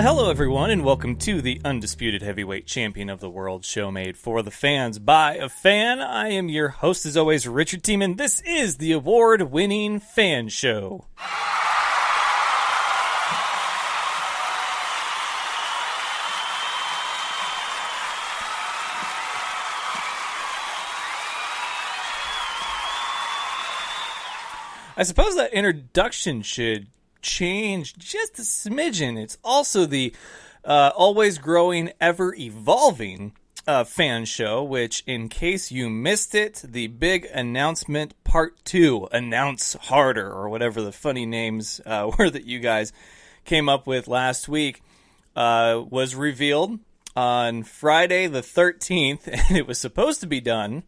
Hello, everyone, and welcome to the Undisputed Heavyweight Champion of the World show made for the fans by a fan. I am your host, as always, Richard Tiemann. This is the award-winning Fan Show. I suppose that introduction should change just a smidgen. It's also the always growing, ever evolving fan show, which, in case you missed it, the big announcement part 2, announce harder, or whatever the funny names were that you guys came up with last week, was revealed on Friday the 13th, and it was supposed to be done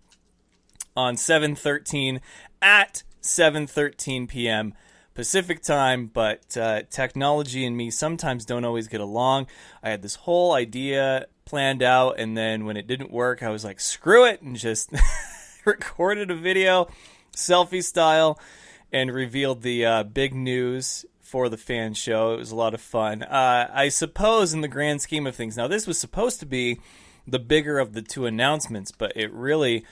on 7/13 at 7:13 p.m. Pacific time, but technology and me sometimes don't always get along. I had this whole idea planned out, and then when it didn't work, I was like, screw it, and just recorded a video, selfie style, and revealed the big news for the fan show. It was a lot of fun. I suppose in the grand scheme of things, now this was supposed to be the bigger of the two announcements, but it really...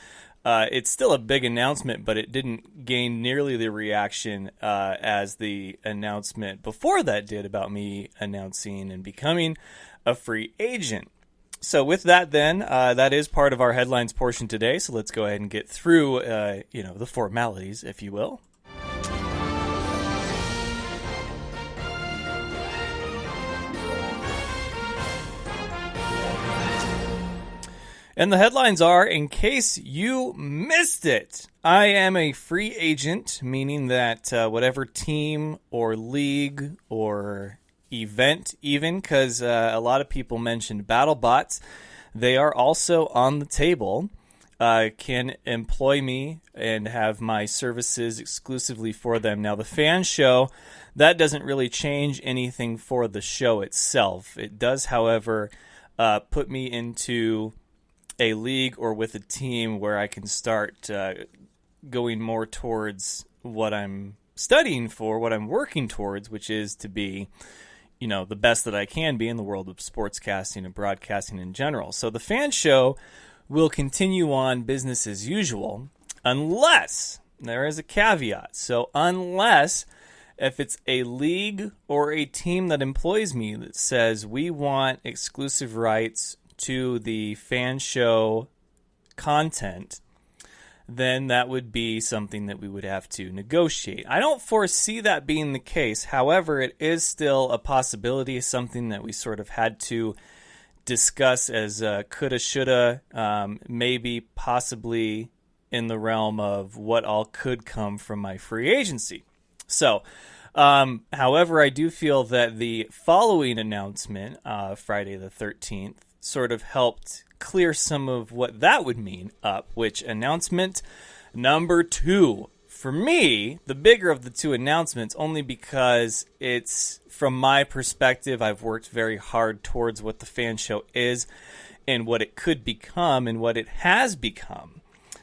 it's still a big announcement, but it didn't gain nearly the reaction as the announcement before that did about me announcing and becoming a free agent. So with that then, that is part of our headlines portion today, so let's go ahead and get through the formalities, if you will. And the headlines are, in case you missed it, I am a free agent, meaning that whatever team or league or event even, because a lot of people mentioned BattleBots, they are also on the table, can employ me and have my services exclusively for them. Now, the fan show, that doesn't really change anything for the show itself. It does, however, put me into a league or with a team where I can start going more towards what I'm studying for, what I'm working towards, which is to be, the best that I can be in the world of sportscasting and broadcasting in general. So the fan show will continue on business as usual, unless there is a caveat. So unless if it's a league or a team that employs me that says we want exclusive rights to the fan show content, then that would be something that we would have to negotiate. I don't foresee that being the case. However, it is still a possibility, something that we sort of had to discuss as coulda, shoulda, maybe possibly in the realm of what all could come from my free agency. So, however, I do feel that the following announcement, Friday the 13th, sort of helped clear some of what that would mean up, which announcement number 2, for me, the bigger of the two announcements, only because it's, from my perspective, I've worked very hard towards what the fan show is and what it could become and what it has become.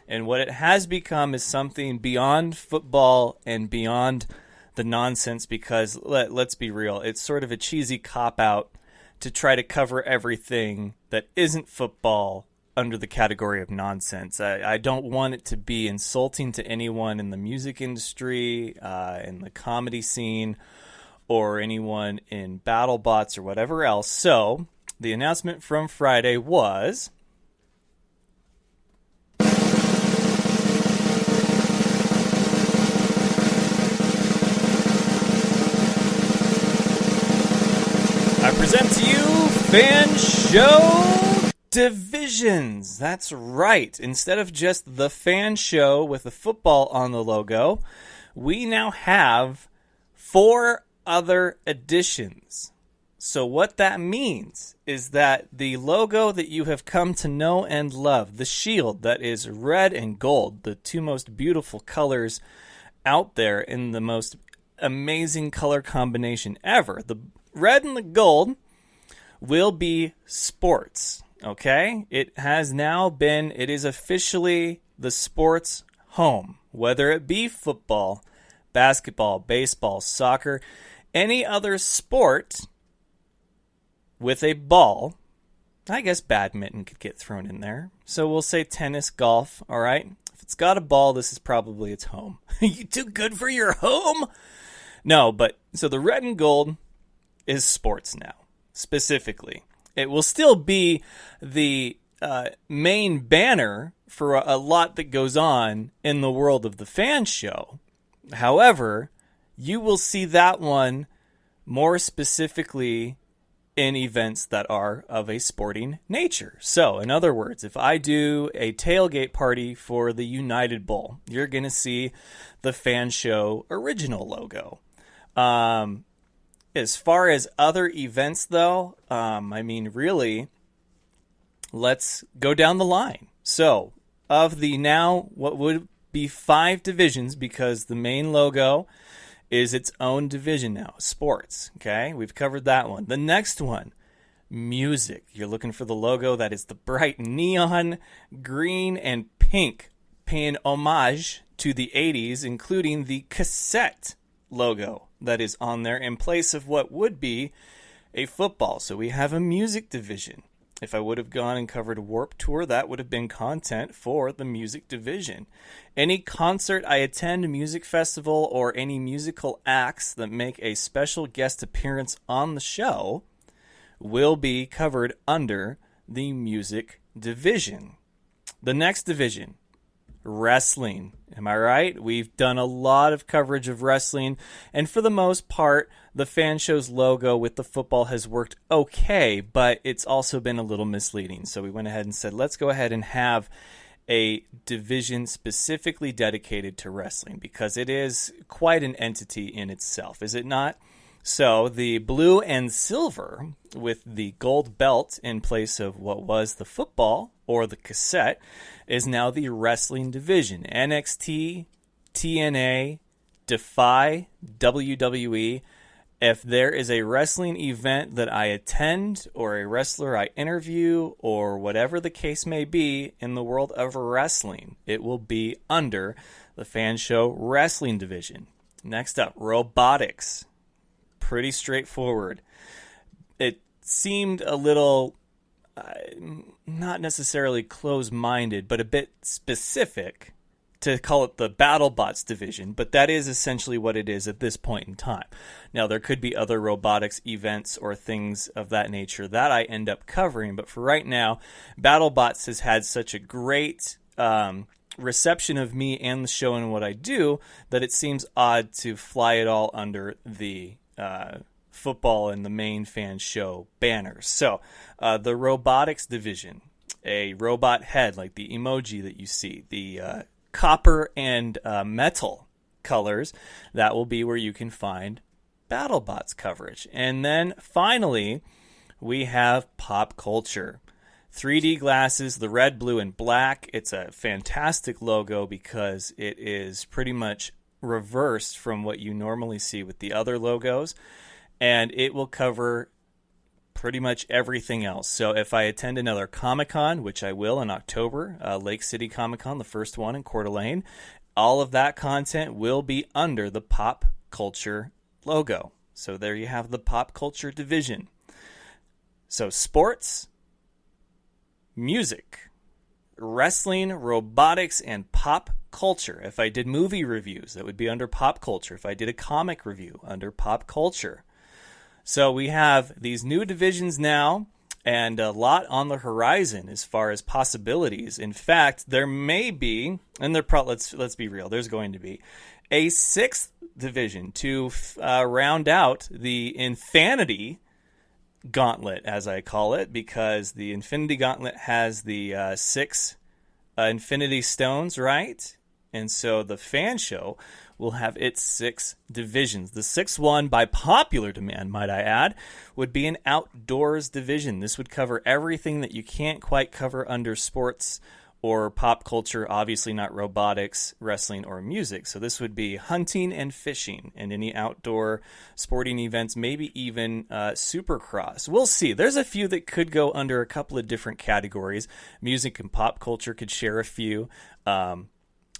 And what it has become is something beyond football and beyond the nonsense, because let's be real, it's sort of a cheesy cop-out to try to cover everything that isn't football under the category of nonsense. I don't want it to be insulting to anyone in the music industry, in the comedy scene, or anyone in BattleBots or whatever else. So, the announcement from Friday was... I present to you Fan Show Divisions. That's right. Instead of just the Fan Show with a football on the logo, we now have 4 other editions. So what that means is that the logo that you have come to know and love, the shield that is red and gold, the two most beautiful colors out there in the most amazing color combination ever, the red and the gold, will be sports, okay? It is officially the sports home, whether it be football, basketball, baseball, soccer, any other sport with a ball. I guess badminton could get thrown in there. So we'll say tennis, golf, all right? If it's got a ball, this is probably its home. You too good for your home? No, but so the red and gold is sports now, specifically. It will still be the main banner for a lot that goes on in the world of the fan show. However, you will see that one more specifically in events that are of a sporting nature. So, in other words, if I do a tailgate party for the United Bowl, you're going to see the Fan Show original logo. As far as other events, though, really, let's go down the line. So, of the now, what would be 5 divisions, because the main logo is its own division now, sports. Okay, we've covered that one. The next one, music. You're looking for the logo that is the bright neon green and pink, paying homage to the 80s, including the cassette logo that is on there in place of what would be a football. So we have a music division. If I would have gone and covered Warped Tour, that would have been content for the music division. Any concert I attend, music festival, or any musical acts that make a special guest appearance on the show will be covered under the music division. The next division, wrestling. Am I right? We've done a lot of coverage of wrestling, and for the most part, the Fan Show's logo with the football has worked okay, but it's also been a little misleading. So we went ahead and said, let's go ahead and have a division specifically dedicated to wrestling, because it is quite an entity in itself, is it not? So the blue and silver with the gold belt in place of what was the football or the cassette is now the wrestling division. NXT, TNA, Defy, WWE. If there is a wrestling event that I attend or a wrestler I interview or whatever the case may be in the world of wrestling, it will be under the Fan Show Wrestling Division. Next up, robotics. Pretty straightforward. It seemed a little, not necessarily close-minded, but a bit specific to call it the BattleBots division, but that is essentially what it is at this point in time. Now, there could be other robotics events or things of that nature that I end up covering, but for right now, BattleBots has had such a great reception of me and the show and what I do that it seems odd to fly it all under the football and the main Fan Show banners. So, the robotics division, a robot head like the emoji that you see, the copper and metal colors, that will be where you can find BattleBots coverage. And then finally, we have pop culture. 3D glasses, the red, blue, and black. It's a fantastic logo because it is pretty much reversed from what you normally see with the other logos, and it will cover pretty much everything else. So if I attend another Comic-Con, which I will in October, Lake City Comic-Con, the first one in Coeur d'Alene, all of that content will be under the pop culture logo. So there you have the pop culture division. So sports, music, wrestling, robotics, and pop culture. If I did movie reviews, that would be under pop culture. If I did a comic review, under pop culture. So we have these new divisions now, and a lot on the horizon as far as possibilities. In fact, there may be, and let's be real, there's going to be a 6th division to round out the Infinity Gauntlet, as I call it, because the Infinity Gauntlet has the 6 Infinity Stones, right? And so the Fan Show will have its 6 divisions. The 6th one, by popular demand, might I add, would be an outdoors division. This would cover everything that you can't quite cover under sports or pop culture, obviously not robotics, wrestling, or music. So this would be hunting and fishing and any outdoor sporting events, maybe even Supercross. We'll see. There's a few that could go under a couple of different categories. Music and pop culture could share a few.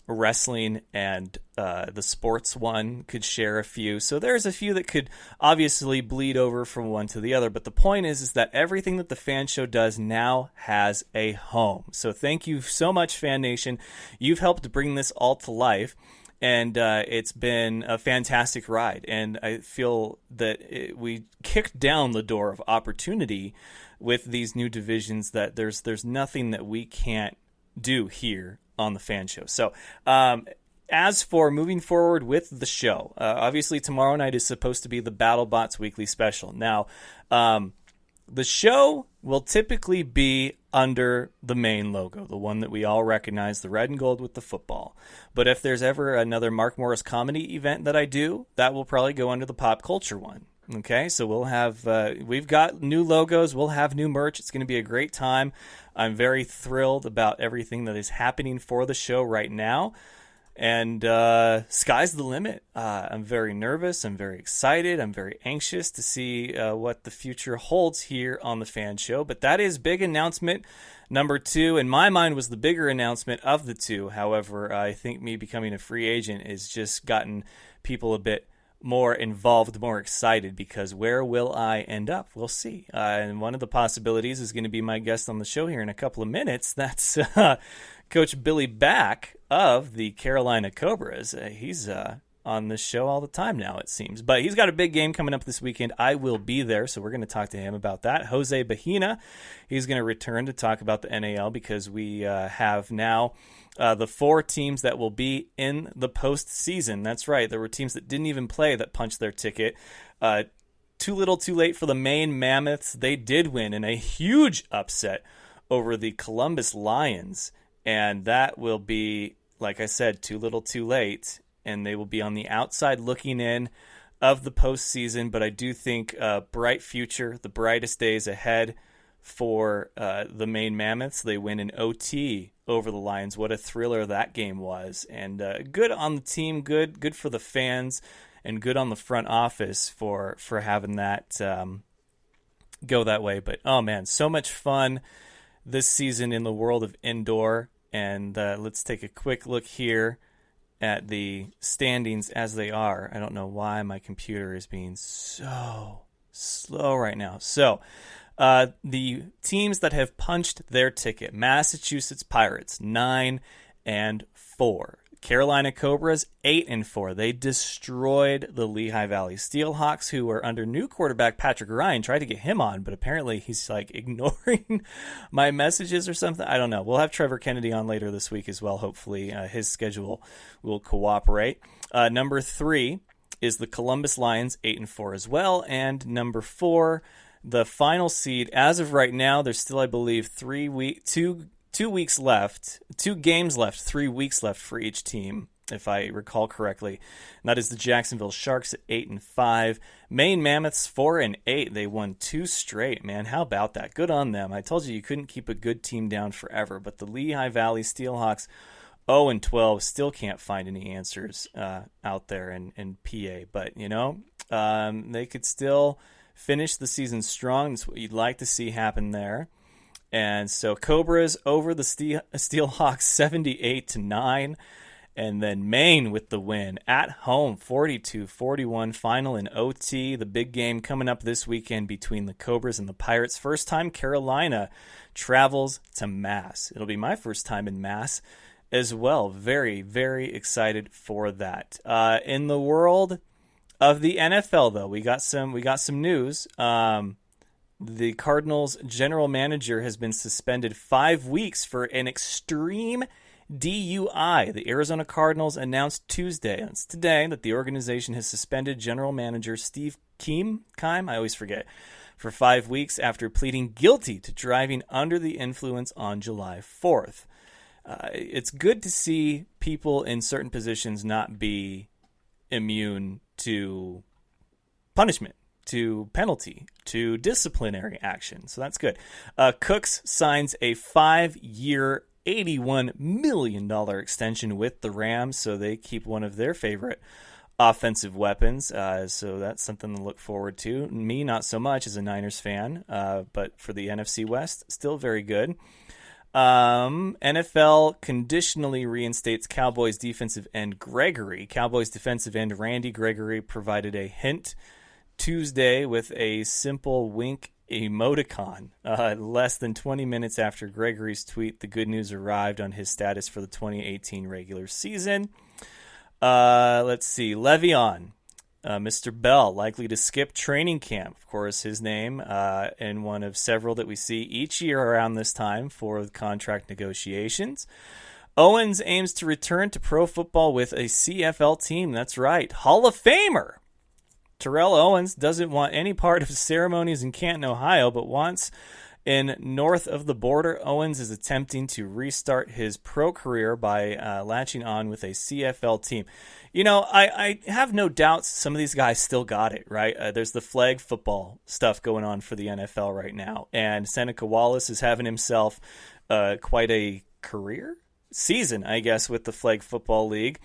wrestling and the sports one could share a few. So there's a few that could obviously bleed over from one to the other. But the point is that everything that the Fan Show does now has a home. So thank you so much, Fan Nation. You've helped bring this all to life. And it's been a fantastic ride. And I feel that we kicked down the door of opportunity with these new divisions, that there's nothing that we can't do here on the Fan Show. So as for moving forward with the show, obviously tomorrow night is supposed to be the BattleBots Weekly Special. Now, the show will typically be under the main logo, the one that we all recognize, the red and gold with the football. But if there's ever another Mark Morris comedy event that I do, that will probably go under the pop culture one. Okay, so we'll have, we've got new logos, we'll have new merch. It's going to be a great time. I'm very thrilled about everything that is happening for the show right now. And sky's the limit. I'm very nervous. I'm very excited. I'm very anxious to see what the future holds here on the Fan Show. But that is big announcement number 2. In my mind, was the bigger announcement of the 2. However, I think me becoming a free agent has just gotten people a bit more involved, more excited, because where will I end up? We'll see. And one of the possibilities is going to be my guest on the show here in a couple of minutes. That's Coach Billy Back of the Carolina Cobras. He's on this show all the time now, it seems. But he's got a big game coming up this weekend. I will be there, so we're going to talk to him about that. Jose Bahena, he's going to return to talk about the NAL, because we have now the 4 teams that will be in the postseason. That's right. There were teams that didn't even play that punched their ticket. Too little, too late for the Maine Mammoths. They did win in a huge upset over the Columbus Lions. And that will be, like I said, too little, too late. And they will be on the outside looking in of the postseason. But I do think a bright future, the brightest days ahead for the Maine Mammoths. They win in OT over the Lions. What a thriller that game was. And good on the team, good for the fans, and good on the front office for having that go that way. But, oh, man, so much fun this season in the world of indoor. And let's take a quick look here at the standings as they are. I don't know why my computer is being so slow right now. So the teams that have punched their ticket: Massachusetts Pirates 9-4, Carolina Cobras 8-4. They destroyed the Lehigh Valley Steelhawks, who were under new quarterback Patrick Ryan. Tried to get him on, but apparently he's like ignoring my messages or something. I don't know. We'll have Trevor Kennedy on later this week as well. Hopefully his schedule will cooperate. Number 3 is the Columbus Lions, 8-4 as well. And number 4, the final seed. As of right now, there's still, I believe, 2 weeks left, 2 games left, 3 weeks left for each team, if I recall correctly. And that is the Jacksonville Sharks at 8-5. Maine Mammoths 4-8. They won 2 straight, man. How about that? Good on them. I told you couldn't keep a good team down forever. But the Lehigh Valley Steelhawks 0-12 still can't find any answers out there in PA. But, you know, they could still finish the season strong. That's what you'd like to see happen there. And so Cobras over the Steelhawks 78-9. And then Maine with the win at home, 42-41, final in OT. The big game coming up this weekend between the Cobras and the Pirates. First time Carolina travels to Mass. It'll be my first time in Mass as well. Very, very excited for that. In the world of the NFL, though, we got some news. The Cardinals' general manager has been suspended 5 weeks for an extreme DUI. The Arizona Cardinals announced Tuesday, that's today, that the organization has suspended general manager Steve Keim, I always forget, for 5 weeks after pleading guilty to driving under the influence on July 4th. It's good to see people in certain positions not be immune to punishment, to penalty, to disciplinary action. So that's good. Cooks signs a 5-year, $81 million extension with the Rams, so they keep one of their favorite offensive weapons. So that's something to look forward to. Me, not so much as a Niners fan, but for the NFC West, still very good. NFL conditionally reinstates Cowboys defensive end Gregory. Cowboys defensive end Randy Gregory provided a hint Tuesday with a simple wink emoticon. Less than 20 minutes after Gregory's tweet, the good news arrived on his status for the 2018 regular season. Let's see. Le'Veon. Mr. Bell, likely to skip training camp. Of course, his name, and one of several that we see each year around this time for contract negotiations. Owens aims to return to pro football with a CFL team. That's right. Hall of Famer Terrell Owens doesn't want any part of ceremonies in Canton, Ohio, but wants in north of the border. Owens is attempting to restart his pro career by latching on with a CFL team. You know, I have no doubts some of these guys still got it, right? There's the flag football stuff going on for the NFL right now, and Seneca Wallace is having himself quite a career season, I guess, with the flag football league.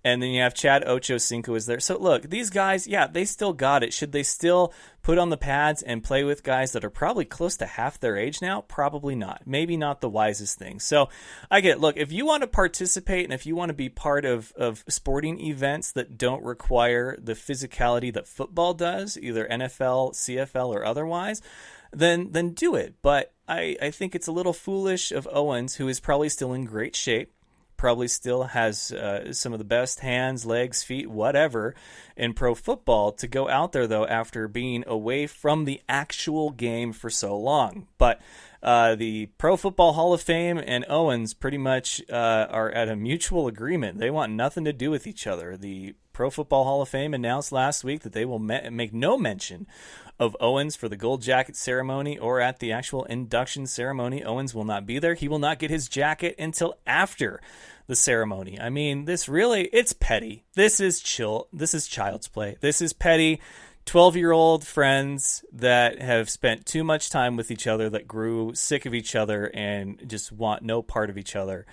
And then you have Chad Ochocinco is there. So look, these guys, yeah, they still got it. Should they still put on the pads and play with guys that are probably close to half their age now? Probably not. Maybe not the wisest thing. So I get it. Look, if you want to participate and if you want to be part of sporting events that don't require the physicality that football does, either NFL, CFL, or otherwise, then do it. But I think it's a little foolish of Owens, who is probably still in great shape, probably still has some of the best hands, legs, feet, whatever in pro football, to go out there, though, after being away from the actual game for so long. But the Pro Football Hall of Fame and Owens pretty much are at a mutual agreement. They want nothing to do with each other. The Pro Football Hall of Fame announced last week that they will make no mention of Owens for the gold jacket ceremony or at the actual induction ceremony. Owens will not be there. He will not get his jacket until after the ceremony. I mean, it's petty. This is child's play. This is petty. 12-year-old friends that have spent too much time with each other, that grew sick of each other and just want no part of each other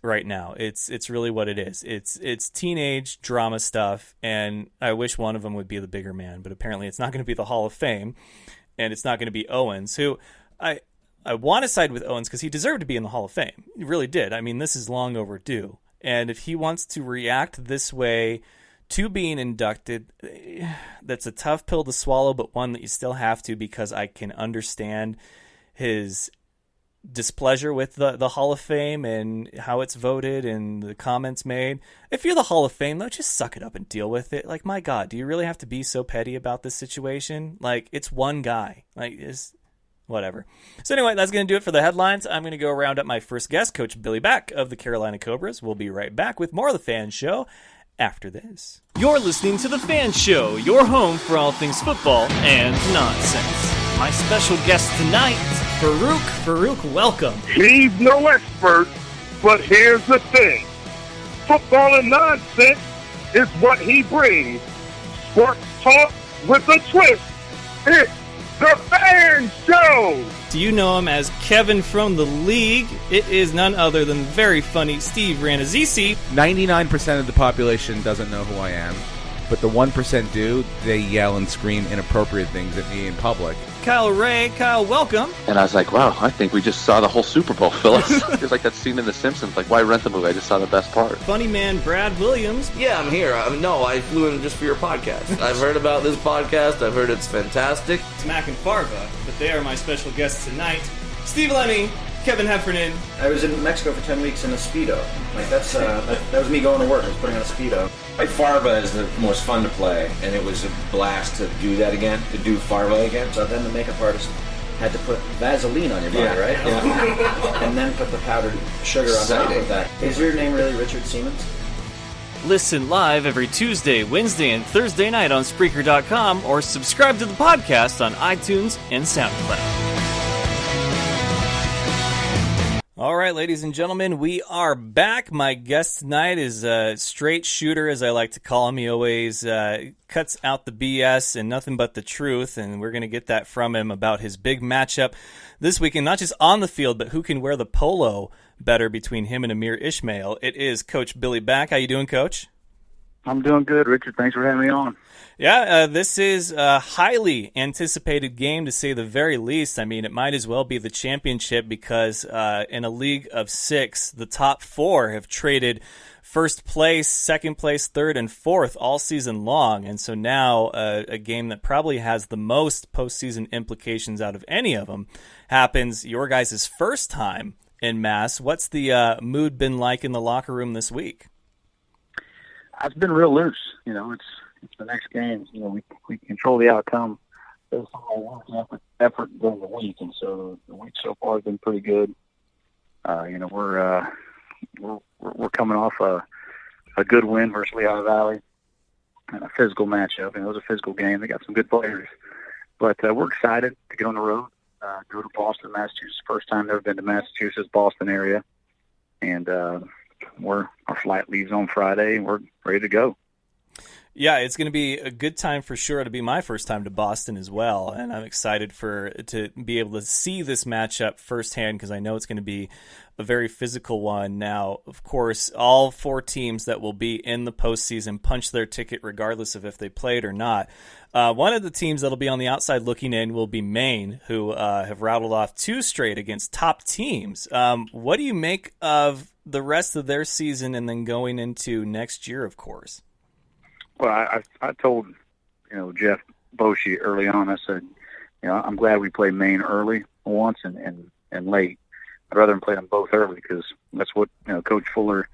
right now. It's really what it is. It's teenage drama stuff, and I wish one of them would be the bigger man, but apparently it's not going to be the Hall of Fame, and it's not going to be Owens, who I want to side with Owens because he deserved to be in the Hall of Fame. He really did. I mean, this is long overdue, and if he wants to react this way to being inducted, that's a tough pill to swallow, but one that you still have to, because I can understand his displeasure with the Hall of Fame and how it's voted and the comments made. If you're the Hall of Fame, though, just suck it up and deal with it. Like, my God, do you really have to be so petty about this situation? Like, it's one guy. Like, it's whatever. So anyway, that's going to do it for the headlines. I'm going to go round up my first guest, Coach Billy Back of the Carolina Cobras. We'll be right back with more of the F.A.N. Show after this. You're listening to the F.A.N. Show, your home for all things football and nonsense. My special guest tonight, Farouk. Farouk, welcome. He's no expert, but here's the thing. Football and nonsense is what he brings. Sports talk with a twist. It's the F.A.N. Show. Do you know him as Kevin from the League? It is none other than very funny Steve Ranazisi. 99% of the population doesn't know who I am, but the 1% do. They yell and scream inappropriate things at me in public. Kyle Ray. Kyle, welcome. And I was like, wow, I think we just saw the whole Super Bowl, Phyllis. It's like that scene in The Simpsons. Like, why rent the movie? I just saw the best part. Funny man Brad Williams. Yeah, I'm here. No, I flew in just for your podcast. I've heard about this podcast. I've heard it's fantastic. It's Mac and Farva, but they are my special guests tonight. Steve Lemmy, Kevin Heffernan. I was in Mexico for 10 weeks in a Speedo. Like, that was me going to work. I was putting on a Speedo. Farva is the most fun to play, and it was a blast to do that again, to do Farva again. So then the makeup artist had to put Vaseline on your body, right? Yeah. And then put the powdered sugar on top of that. Is your name really Richard Siemens? Listen live every Tuesday, Wednesday, and Thursday night on Spreaker.com, or subscribe to the podcast on iTunes and SoundCloud. All right, ladies and gentlemen, we are back. My guest tonight is a straight shooter, as I like to call him. He always cuts out the BS and nothing but the truth, and we're going to get that from him about his big matchup this weekend, not just on the field, but who can wear the polo better between him and Amir Ishmael. It is Coach Billy Back. How you doing, Coach? I'm doing good, Richard. Thanks for having me on. Yeah, this is a highly anticipated game, to say the very least. I mean, it might as well be the championship because in a league of 6, the top 4 have traded first place, second place, third, and fourth all season long. And so now a game that probably has the most postseason implications out of any of them happens your guys' first time in Mass. What's the mood been like in the locker room this week? It's been real loose. It's the next game. We control the outcome. There's some effort during the week, and so the week so far has been pretty good. We're coming off a good win versus Lehigh Valley and a physical matchup. And it was a physical game. They got some good players, but we're excited to get on the road, go to Boston, Massachusetts. First time never been to Massachusetts, Boston area, and our flight leaves on Friday, and we're ready to go. Yeah, it's going to be a good time for sure. It'll be my first time to Boston as well, and I'm excited to be able to see this matchup firsthand because I know it's going to be a very physical one. Now, of course, all 4 teams that will be in the postseason punch their ticket regardless of if they played or not. One of the teams that'll be on the outside looking in will be Maine, who have rattled off 2 straight against top teams. What do you make of the rest of their season and then going into next year, of course? Well, I told, Jeff Boshi early on, I said, I'm glad we played Maine early once and late. I'd rather than play them both early because that's what, Coach Fuller,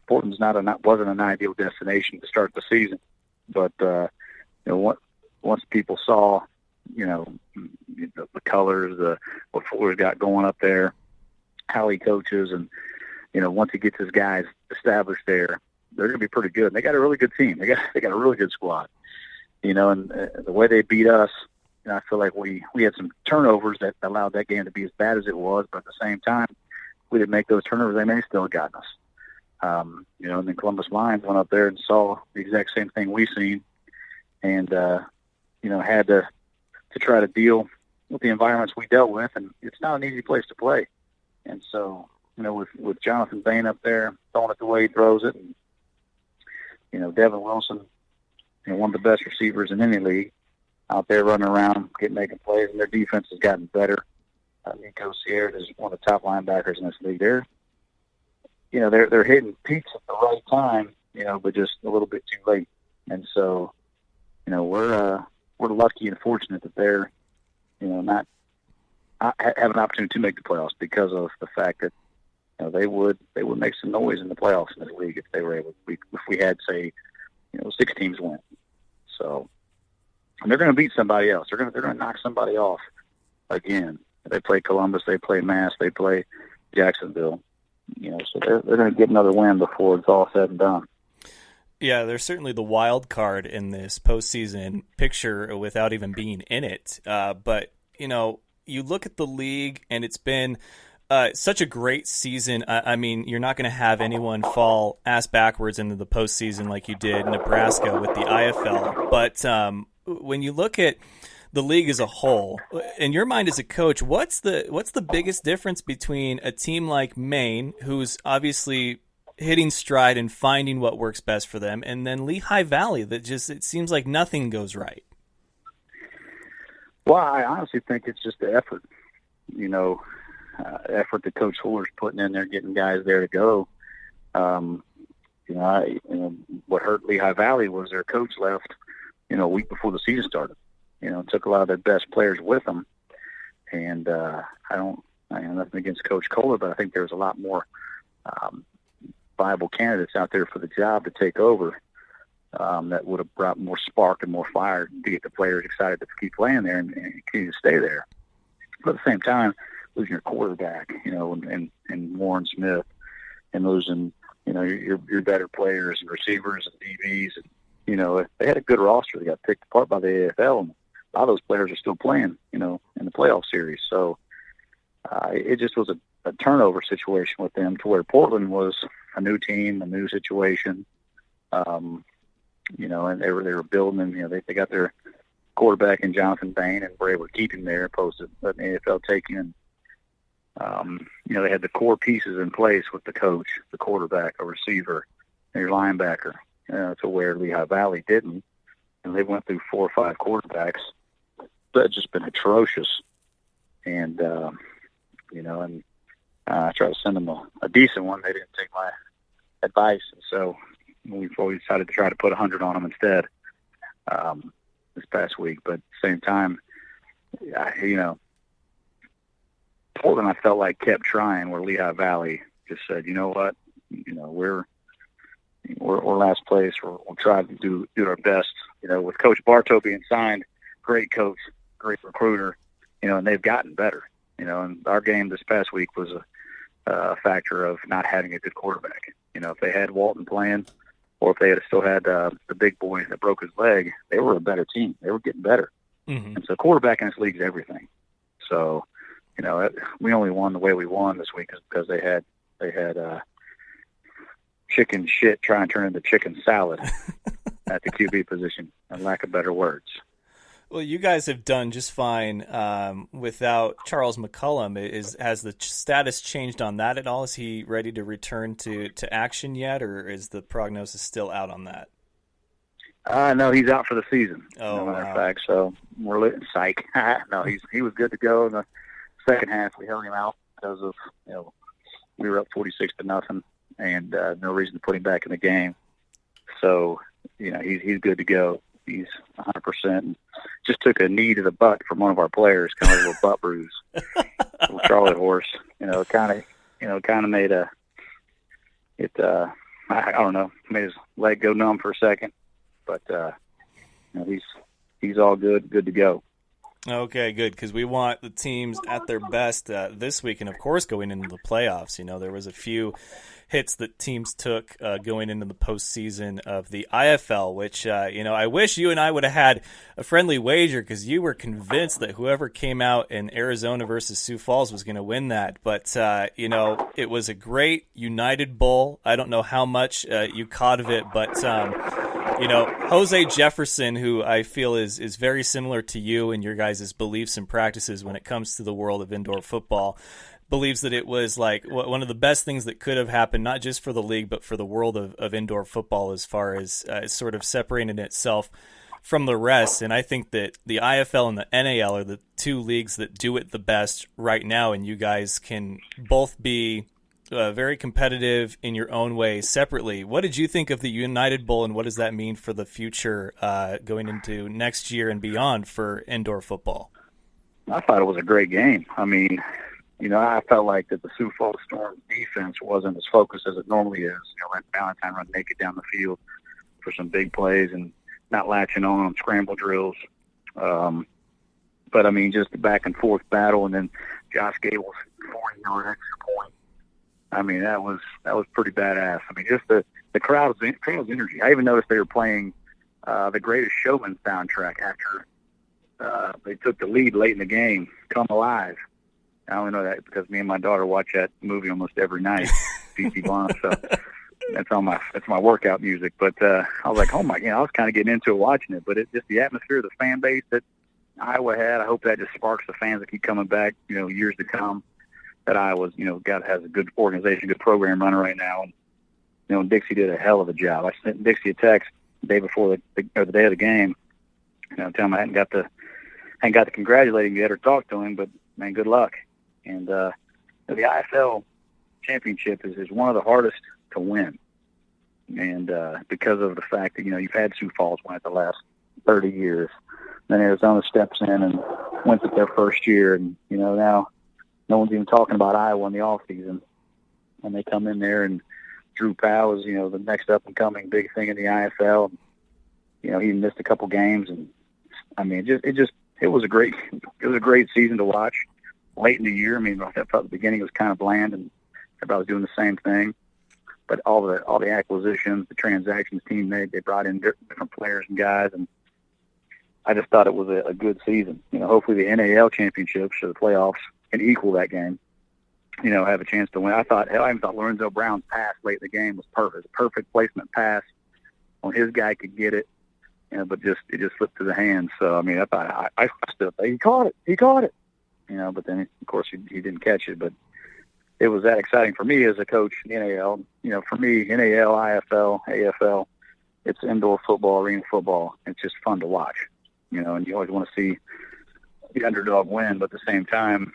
Portland's wasn't an ideal destination to start the season. But, once people saw, the colors, what Fuller's got going up there, how he coaches, and, once he gets his guys established there, they're going to be pretty good. And they got a really good team. They got a really good squad, and the way they beat us, I feel like we had some turnovers that allowed that game to be as bad as it was. But at the same time, if we didn't make those turnovers, they may still have gotten us. And then Columbus Lions went up there and saw the exact same thing we seen, and had to try to deal with the environments we dealt with. And it's not an easy place to play. And so, with Jonathan Bain up there throwing it the way he throws it, and Devin Wilson, one of the best receivers in any league, out there running around, making plays, and their defense has gotten better. Nico Sierra is one of the top linebackers in this league. They're hitting peaks at the right time, but just a little bit too late. And so, we're lucky and fortunate that they're, not have an opportunity to make the playoffs because of the fact that they would make some noise in the playoffs in this league if they were able. If we had, say, 6 teams win. So, and they're going to beat somebody else. They're going to knock somebody off again. They play Columbus, they play Mass, they play Jacksonville. So they're going to get another win before it's all said and done. Yeah, they're certainly the wild card in this postseason picture without even being in it. But you look at the league, and it's been such a great season. I mean, you're not going to have anyone fall ass backwards into the postseason like you did Nebraska with the IFL. But when you look at the league as a whole, in your mind as a coach, what's the biggest difference between a team like Maine, who's obviously hitting stride and finding what works best for them, and then Lehigh Valley that just, it seems like nothing goes right? Well, I honestly think it's just the effort. Effort that Coach Fuller's putting in there, getting guys there to go. What hurt Lehigh Valley was their coach left, a week before the season started. Took a lot of their best players with them. And I have nothing against Coach Kohler, but I think there's a lot more viable candidates out there for the job to take over that would have brought more spark and more fire to get the players excited to keep playing there and continue to stay there. But at the same time, losing your quarterback, and Warren Smith, and losing, your better players and receivers and DBs, and they had a good roster. They got picked apart by the AFL, and a lot of those players are still playing, in the playoff series. So it just was a turnover situation with them, to where Portland was a new team, a new situation, and they were building, and they got their quarterback in Jonathan Bain and were able to keep him there, opposed to letting the AFL take him. They had the core pieces in place with the coach, the quarterback, a receiver, and your linebacker. to where Lehigh Valley didn't. And they went through 4 or 5 quarterbacks that had just been atrocious. And, I tried to send them a decent one. They didn't take my advice. And so we've always decided to try to put 100 on them instead this past week. But at the same time, Portland, I felt like kept trying, where Lehigh Valley just said, you know what, we're last place. We'll try to do our best. With Coach Bartow being signed, great coach, great recruiter, and they've gotten better. And our game this past week was a factor of not having a good quarterback. If they had Walton playing, or if they had still had the big boy that broke his leg, they were a better team. They were getting better. Mm-hmm. And so quarterback in this league is everything. So, we only won the way we won this week is because they had chicken shit trying to turn into chicken salad at the QB position, and lack of better words. Well, you guys have done just fine without Charles McCullum. Has the status changed on that at all? Is he ready to return to action yet, or is the prognosis still out on that? No, he's out for the season. Oh, matter of fact. So we're psych. No, he was good to go in the second half. We held him out because of we were up 46-0, and no reason to put him back in the game. So he's good to go. He's 100%. Just took a knee to the butt from one of our players, kind of a little butt bruise, little Charlie horse. Kind of made I don't know, made his leg go numb for a second, but he's all good to go. Okay, good, because we want the teams at their best this week, and of course going into the playoffs. There was a few hits that teams took going into the postseason of the IFL, which, I wish you and I would have had a friendly wager, because you were convinced that whoever came out in Arizona versus Sioux Falls was going to win that. But, it was a great United Bowl. I don't know how much you caught of it, but, Jose Jefferson, who I feel is very similar to you and your guys' beliefs and practices when it comes to the world of indoor football, believes that it was like one of the best things that could have happened, not just for the league, but for the world of indoor football, as far as sort of separating itself from the rest. And I think that the IFL and the NAL are the two leagues that do it the best right now, and you guys can both be very competitive in your own way separately. What did you think of the United Bowl, and what does that mean for the future going into next year and beyond for indoor football? I thought it was a great game. I mean, I felt like that the Sioux Falls Storm defense wasn't as focused as it normally is. Let Valentine run naked down the field for some big plays and not latching on scramble drills. But, I mean, just the back and forth battle, and then Josh Gable's 40-yard extra point. I mean, that was pretty badass. I mean, just the crowd's energy. I even noticed they were playing the Greatest Showman soundtrack after they took the lead late in the game, Come Alive. I only know that because me and my daughter watch that movie almost every night, P.T. Bond. So that's my workout music. But I was like, oh my, I was kind of getting into it watching it. But it's just the atmosphere, the fan base that Iowa had. I hope that just sparks the fans that keep coming back, years to come. That Iowa's, has a good organization, good program running right now. And, Dixie did a hell of a job. I sent Dixie a text the day before the day of the game, telling him I hadn't got to congratulate him yet or talk to him, but man, good luck. And the IFL championship is one of the hardest to win, and because of the fact that you've had Sioux Falls win it the last 30 years, then Arizona steps in and wins it their first year, and now no one's even talking about Iowa in the off season, and they come in there, and Drew Powell is the next up and coming big thing in the IFL. He missed a couple games, and I mean it was a great season to watch. Late in the year, I mean, I felt the beginning was kind of bland, and everybody was doing the same thing. But all the acquisitions, the transactions team made, they brought in different players and guys, and I just thought it was a good season. Hopefully the NAL championships or the playoffs can equal that game. Have a chance to win. I even thought Lorenzo Brown's pass late in the game was perfect. A perfect placement pass when his guy could get it, but it just slipped through the hands. So I mean, I still think he caught it. But then, of course, he didn't catch it. But it was that exciting for me as a coach in the NAL. For me, NAL, IFL, AFL, it's indoor football, arena football. It's just fun to watch, and you always want to see the underdog win, but at the same time,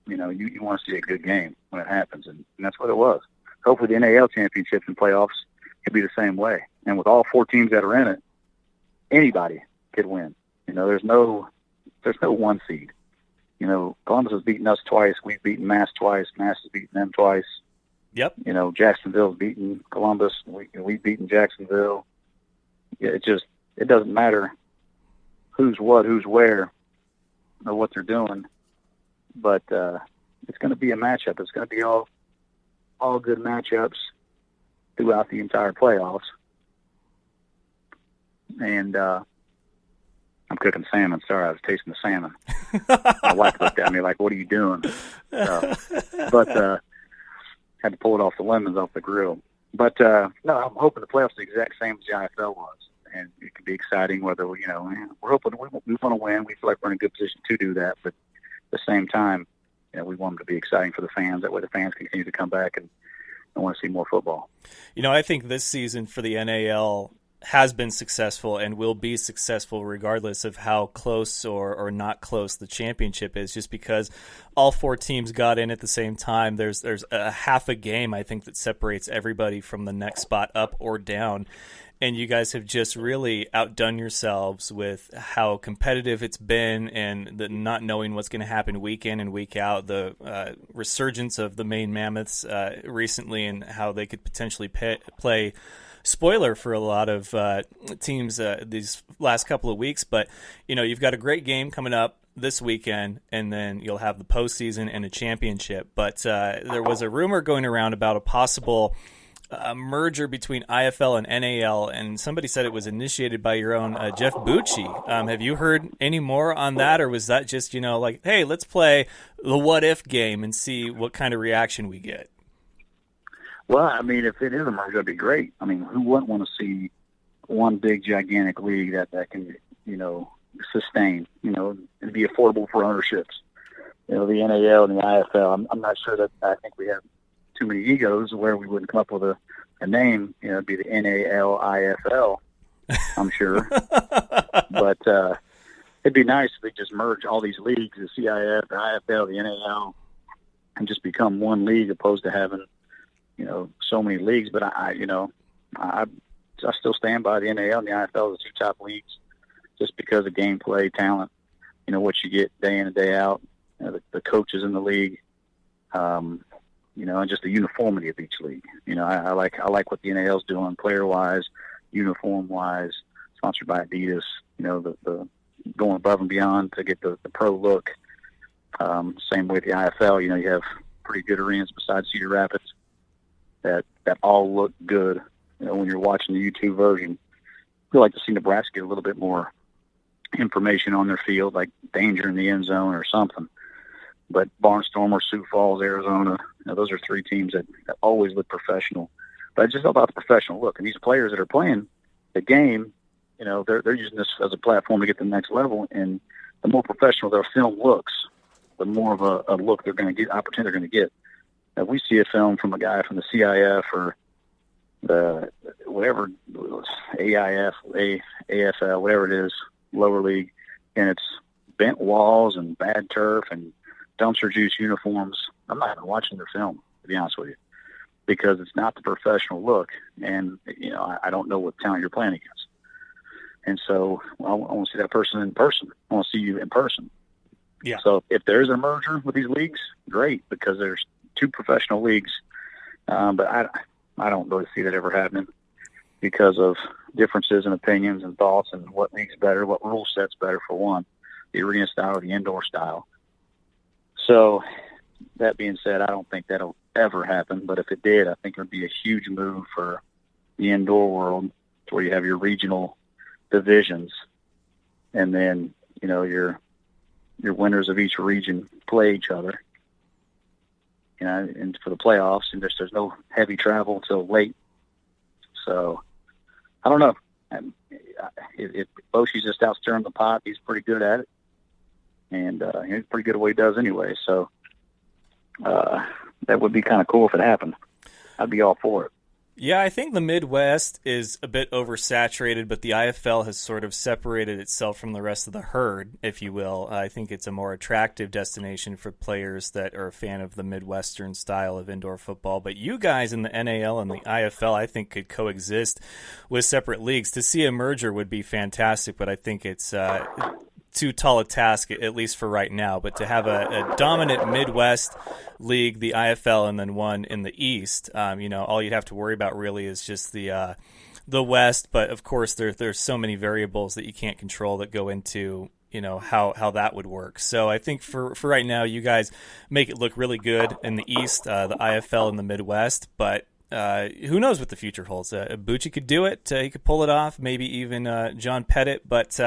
you want to see a good game when it happens, and that's what it was. Hopefully the NAL championships and playoffs could be the same way. And with all 4 teams that are in it, anybody could win. There's no one seed. Columbus has beaten us twice. We've beaten Mass twice. Mass has beaten them twice. Yep. Jacksonville's beaten Columbus. We've beaten Jacksonville. It doesn't matter who's what, who's where, or what they're doing. But it's going to be a matchup. It's going to be all good matchups throughout the entire playoffs. And I'm cooking salmon. Sorry, I was tasting the salmon. My wife looked at me like, "What are you doing?" But had to pull it off the lemons off the grill. But no, I'm hoping the playoffs are the exact same as the IFL was, and it could be exciting. Whether we're hoping we want to win. We feel like we're in a good position to do that, but at the same time, we want them to be exciting for the fans. That way, the fans continue to come back and want to see more football. I think this season for the NAL has been successful and will be successful regardless of how close or not close the championship is, just because all 4 teams got in at the same time. There's a half a game, I think, that separates everybody from the next spot up or down. And you guys have just really outdone yourselves with how competitive it's been, and the not knowing what's going to happen week in and week out. The resurgence of the Maine Mammoths recently, and how they could potentially play spoiler for a lot of teams these last couple of weeks. But you've got a great game coming up this weekend, and then you'll have the postseason and a championship. But there was a rumor going around about a possible merger between IFL and NAL, and somebody said it was initiated by your own Jeff Bucci. Have you heard any more on that, or was that just like, hey, let's play the what if game and see what kind of reaction we get? Well, I mean, if it is a merger, that'd be great. I mean, who wouldn't want to see one big, gigantic league that can, sustain, and be affordable for ownerships? The NAL and the IFL. I'm not sure that I think we have too many egos where we wouldn't come up with a name. It'd be the NAL IFL, I'm sure. But it'd be nice if they just merge all these leagues, the CIF, the IFL, the NAL, and just become one league, opposed to having so many leagues. But I still stand by the NAL and the IFL as the 2 top leagues, just because of gameplay, talent, what you get day in and day out, the coaches in the league, and just the uniformity of each league. I like what the NAL's doing player wise, uniform wise, sponsored by Adidas. The going above and beyond to get the pro look. Same with the IFL. You have pretty good arenas besides Cedar Rapids that all look good. When you're watching the YouTube version, I feel like to see Nebraska get a little bit more information on their field, like danger in the end zone or something. But Barnstormer, Sioux Falls, Arizona, those are 3 teams that always look professional. But it's just all about the professional look. And these players that are playing the game, they're using this as a platform to get to the next level. And the more professional their film looks, the more of a look they're going to get, opportunity they're going to get. If we see a film from a guy from the CIF or the whatever, AIF, AFL, whatever it is, lower league, and it's bent walls and bad turf and dumpster juice uniforms, I'm not even watching their film, to be honest with you, because it's not the professional look. And, I don't know what talent you're playing against. And so I want to see that person in person. I want to see you in person. Yeah. So if there's a merger with these leagues, great, because there's 2 professional leagues. But I don't really see that ever happening because of differences in opinions and thoughts and what league's better, what rule set's better for one, the arena style or the indoor style. So that being said, I don't think that'll ever happen. But if it did, I think it would be a huge move for the indoor world, to where you have your regional divisions, and then your winners of each region play each other. And for the playoffs, and there's no heavy travel until late. So I don't know. If Boshi's just out stirring the pot, he's pretty good at it. And he's pretty good at what he does anyway. So that would be kind of cool if it happened. I'd be all for it. Yeah, I think the Midwest is a bit oversaturated, but the IFL has sort of separated itself from the rest of the herd, if you will. I think it's a more attractive destination for players that are a fan of the Midwestern style of indoor football. But you guys in the NAL and the IFL, I think, could coexist with separate leagues. To see a merger would be fantastic, but I think it's too tall a task, at least for right now. But to have a dominant Midwest league, the IFL, and then one in the East, all you'd have to worry about really is just the West. But of course, there's so many variables that you can't control that go into how that would work. So I think for right now, you guys make it look really good in the East, the IFL in the Midwest, but who knows what the future holds? Bucci could do it. He could pull it off. Maybe even John Pettit. But,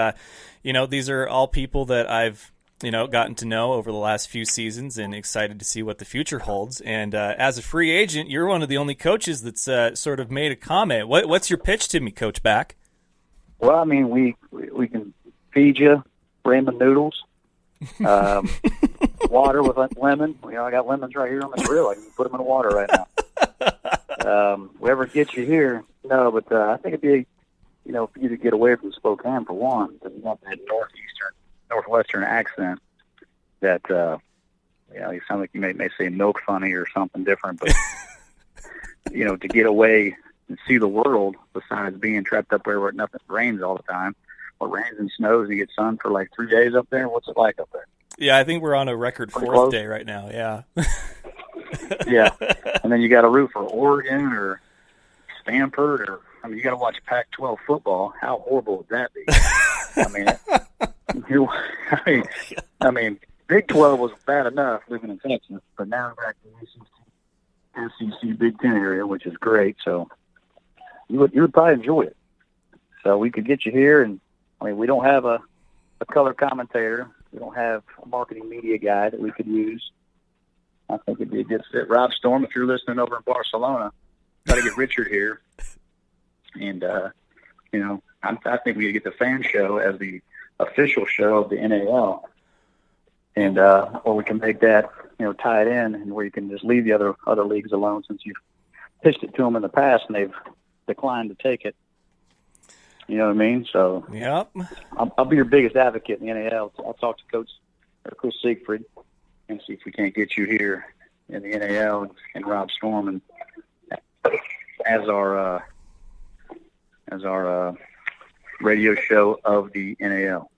these are all people that I've, gotten to know over the last few seasons and excited to see what the future holds. And as a free agent, you're one of the only coaches that's sort of made a comment. What's your pitch to me, Coach Back? Well, I mean, we can feed you ramen noodles, water with lemon. I got lemons right here on the grill. I can put them in water right now. Whoever gets you here, no, but I think it'd be, for you to get away from Spokane for one, because you want that northwestern accent that, you sound like you may say milk funny or something different, but, to get away and see the world besides being trapped up there where nothing rains all the time. What rains and snows, you get sun for like 3 days up there. What's it like up there? Yeah, I think we're on a record fourth day right now. Yeah. Yeah. And then you got to root for Oregon or Stanford you got to watch Pac-12 football. How horrible would that be? I mean, Big 12 was bad enough living in Texas, but now we're back to the SEC Big 10 area, which is great. So you would probably enjoy it. So we could get you here, and we don't have a color commentator. We don't have a marketing media guy that we could use. I think it'd be a good fit. Rob Storm, if you're listening over in Barcelona, got to get Richard here. And, I think we could get the F.A.N show as the official show of the NAL. And, or we can make that, tie it in, and where you can just leave the other leagues alone, since you've pitched it to them in the past and they've declined to take it. You know what I mean? So yep. I'll be your biggest advocate in the NAL. I'll talk to Coach Siegfried and see if we can't get you here in the NAL and Rob Storm and as our radio show of the NAL.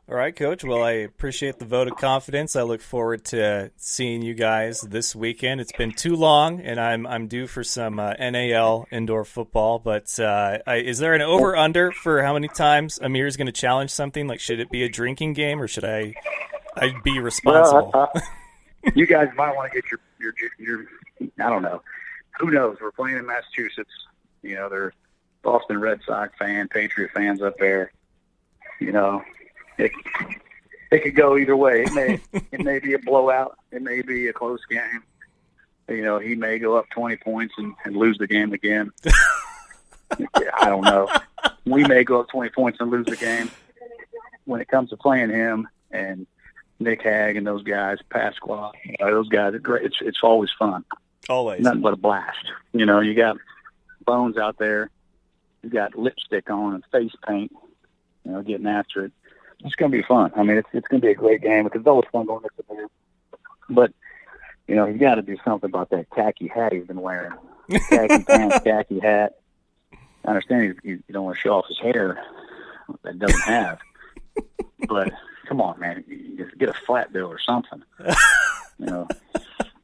All right, Coach. Well, I appreciate the vote of confidence. I look forward to seeing you guys this weekend. It's been too long, and I'm due for some NAL indoor football. But is there an over/under for how many times Amir's going to challenge something? Like, should it be a drinking game, or should I be responsible? Well, you guys might want to get your I don't know. Who knows? We're playing in Massachusetts. They're Boston Red Sox fan, Patriot fans up there. It could go either way. It may be a blowout. It may be a close game. He may go up 20 points and lose the game again. I don't know. We may go up 20 points and lose the game. When it comes to playing him and Nick Hag and those guys, Pasqua, those guys are great. It's always fun. Always. Nothing but a blast. You got Bones out there. You got lipstick on and face paint, getting after it. It's going to be fun. It's going to be a great game. It's always fun going up there. But, you got to do something about that khaki hat he's been wearing. Khaki pants, khaki hat. I understand you don't want to show off his hair that doesn't have. But, come on, man. You just get a flat bill or something.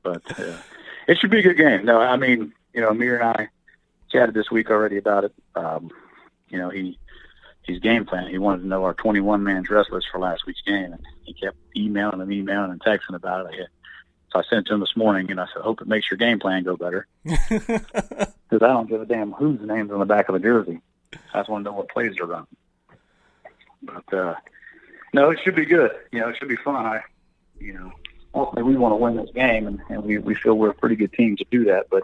But it should be a good game. No, Amir and I chatted this week already about it. He's game planning. He wanted to know our 21-man dress list for last week's game, and he kept emailing and texting about it. So I sent it to him this morning, and I said, hope it makes your game plan go better. Because I don't give a damn whose name's on the back of the jersey. I just want to know what plays they're running. But, no, it should be good. It should be fun. Ultimately we want to win this game, and we feel we're a pretty good team to do that. But,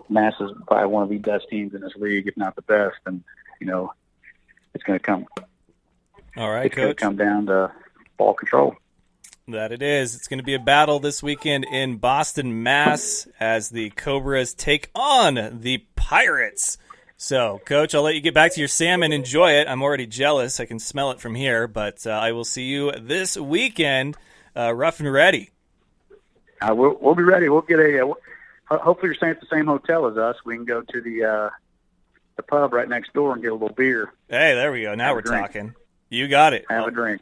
Mass is probably one of the best teams in this league, if not the best. And, it's going to come. All right, it's Coach. going to come down to ball control. That it is. It's going to be a battle this weekend in Boston, Mass, as the Cobras take on the Pirates. So, Coach, I'll let you get back to your salmon. Enjoy it. I'm already jealous. I can smell it from here, but I will see you this weekend, rough and ready. We'll be ready. We'll get hopefully you're staying at the same hotel as us. We can go to the pub right next door and get a little beer. Hey, there we go. Now we're talking. You got it. Have a drink.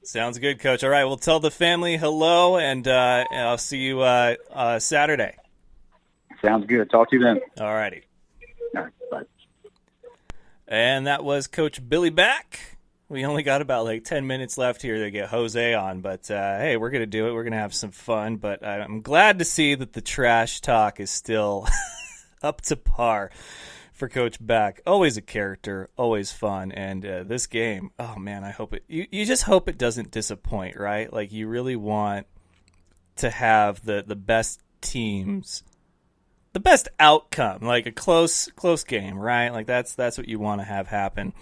Sounds good, Coach. All right, we'll tell the family hello, and I'll see you Saturday. Sounds good. Talk to you then. All righty. All right, bye. And that was Coach Billy back. We only got about 10 minutes left here to get Jose on, but hey, we're going to do it. We're going to have some fun, but I'm glad to see that the trash talk is still up to par for Coach Back. Always a character, always fun, and this game, oh man, I hope it. You just hope it doesn't disappoint, right? Like you really want to have the best teams, the best outcome, like a close game, right? Like that's what you want to have happen,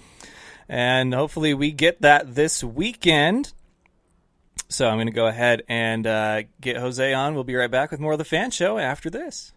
and hopefully we get that this weekend. So I'm going to go ahead and get Jose on. We'll be right back with more of the Fan Show after this.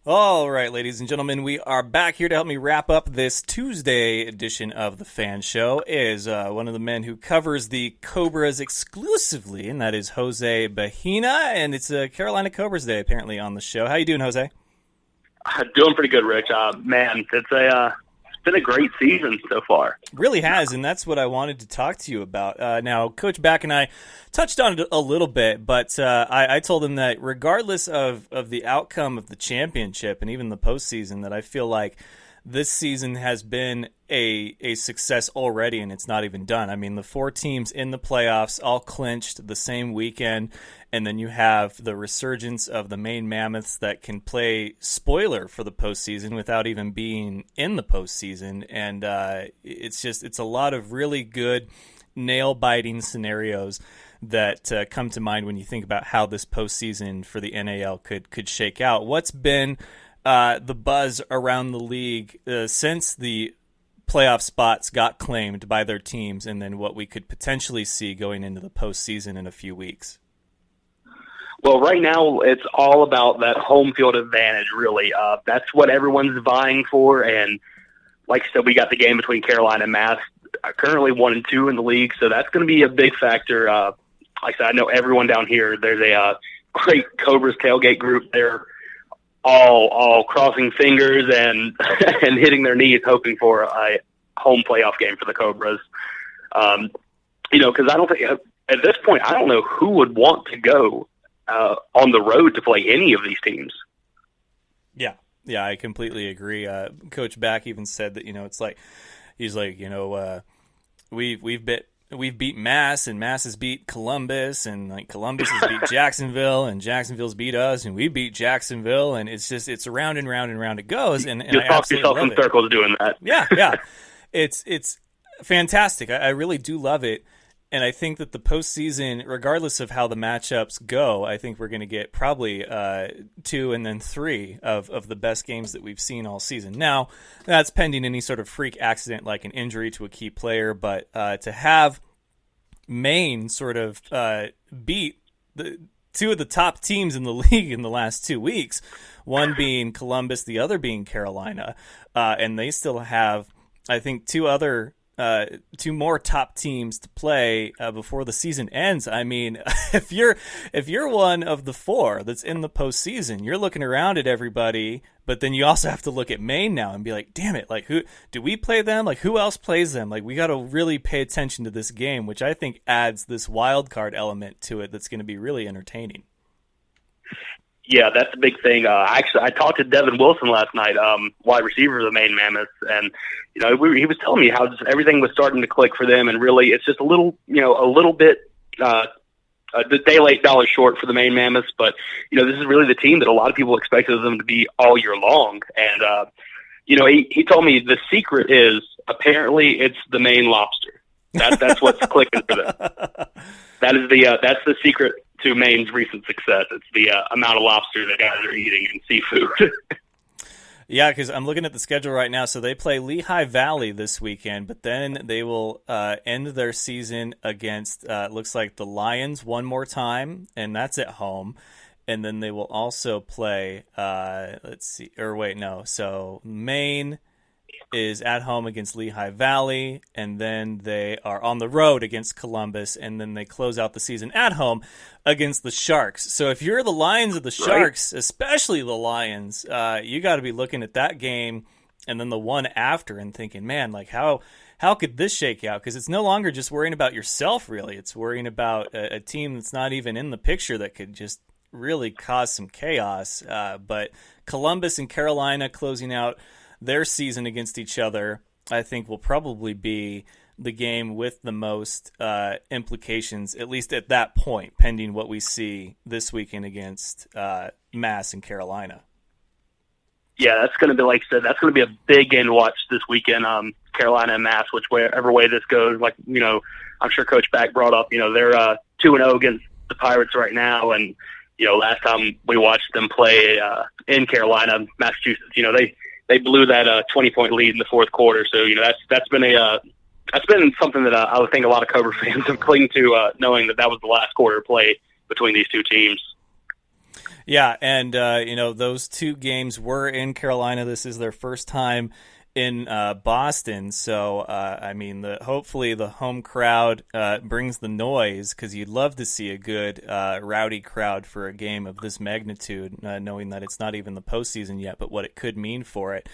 All right, ladies and gentlemen, we are back here to help me wrap up this Tuesday edition of the Fan Show. Is one of the men who covers the Cobras exclusively, and that is Jose Bahena, and it's Carolina Cobras Day apparently on the show. How you doing, Jose? Doing pretty good, Rich. Man, it's been a great season so far. Really has, and that's what I wanted to talk to you about. Now, Coach Back and I touched on it a little bit, but I told him that regardless of the outcome of the championship and even the postseason, that I feel like this season has been a success already, and it's not even done. I mean, the 4 teams in the playoffs all clinched the same weekend, and then you have the resurgence of the Maine Mammoths that can play spoiler for the postseason without even being in the postseason. And it's a lot of really good nail-biting scenarios that come to mind when you think about how this postseason for the NAL could shake out. What's been the buzz around the league since the playoff spots got claimed by their teams, and then what we could potentially see going into the postseason in a few weeks? Well, right now it's all about that home field advantage, really. That's what everyone's vying for, and like I said, we got the game between Carolina and Mass, currently 1-2 in the league, so that's going to be a big factor. Like I said, I know everyone down here, there's a great Cobras tailgate group. They're all crossing fingers and and hitting their knees, hoping for a home playoff game for the Cobras. Because I don't think at this point, I don't know who would want to go on the road to play any of these teams. Yeah, I completely agree. Coach Back even said that it's like he's like we've beat Mass, and Mass has beat Columbus, and like Columbus has beat Jacksonville, and Jacksonville's beat us, and we beat Jacksonville, and it's round and round and round it goes. And you'll talk yourself in circles doing that. Yeah, it's fantastic. I really do love it. And I think that the postseason, regardless of how the matchups go, I think we're going to get probably 2 and then 3 of the best games that we've seen all season. Now, that's pending any sort of freak accident like an injury to a key player, but to have Maine sort of beat the 2 of the top teams in the league in the last 2 weeks, one being Columbus, the other being Carolina, and they still have, I think, 2 more top teams to play before the season ends. I mean, if you're one of the 4 that's in the postseason, you're looking around at everybody, but then you also have to look at Maine now and be like, damn it, like who do we play them? Like who else plays them? Like we got to really pay attention to this game, which I think adds this wild card element to it that's going to be really entertaining. Yeah, that's the big thing. Actually, I talked to Devin Wilson last night, wide receiver of the Maine Mammoths, and he was telling me how just everything was starting to click for them, and really, it's just a little bit the day late, dollar short for the Maine Mammoths. But this is really the team that a lot of people expected them to be all year long, and he told me the secret is apparently it's the Maine lobster. That's what's clicking for them. That's the secret to Maine's recent success. It's the amount of lobster that guys are eating and seafood. Yeah, because I'm looking at the schedule right now. So they play Lehigh Valley this weekend, but then they will end their season against, looks like the Lions one more time, and that's at home. And then they will also play, So Maine is at home against Lehigh Valley, and then they are on the road against Columbus, and then they close out the season at home against the Sharks. So if you're the Lions of the Sharks, especially the Lions, you got to be looking at that game and then the one after and thinking, man, like how could this shake out? Because it's no longer just worrying about yourself, really. It's worrying about a team that's not even in the picture that could just really cause some chaos. But Columbus and Carolina closing out their season against each other, I think, will probably be the game with the most implications, at least at that point, pending what we see this weekend against Mass and Carolina. Yeah, that's going to be, like I said, that's going to be a big game to watch this weekend. Carolina and Mass, whichever way this goes. Like, I'm sure Coach Back brought up, they're 2-0 against the Pirates right now, and last time we watched them play in Carolina, Massachusetts, they blew that 20-point lead in the fourth quarter. So that's been something that I would think a lot of Cobra fans have clinged to, knowing that was the last quarter play between these two teams. Yeah, and those two games were in Carolina. This is their first time in Boston, so hopefully the home crowd brings the noise, because you'd love to see a good rowdy crowd for a game of this magnitude, knowing that it's not even the postseason yet, but what it could mean for it.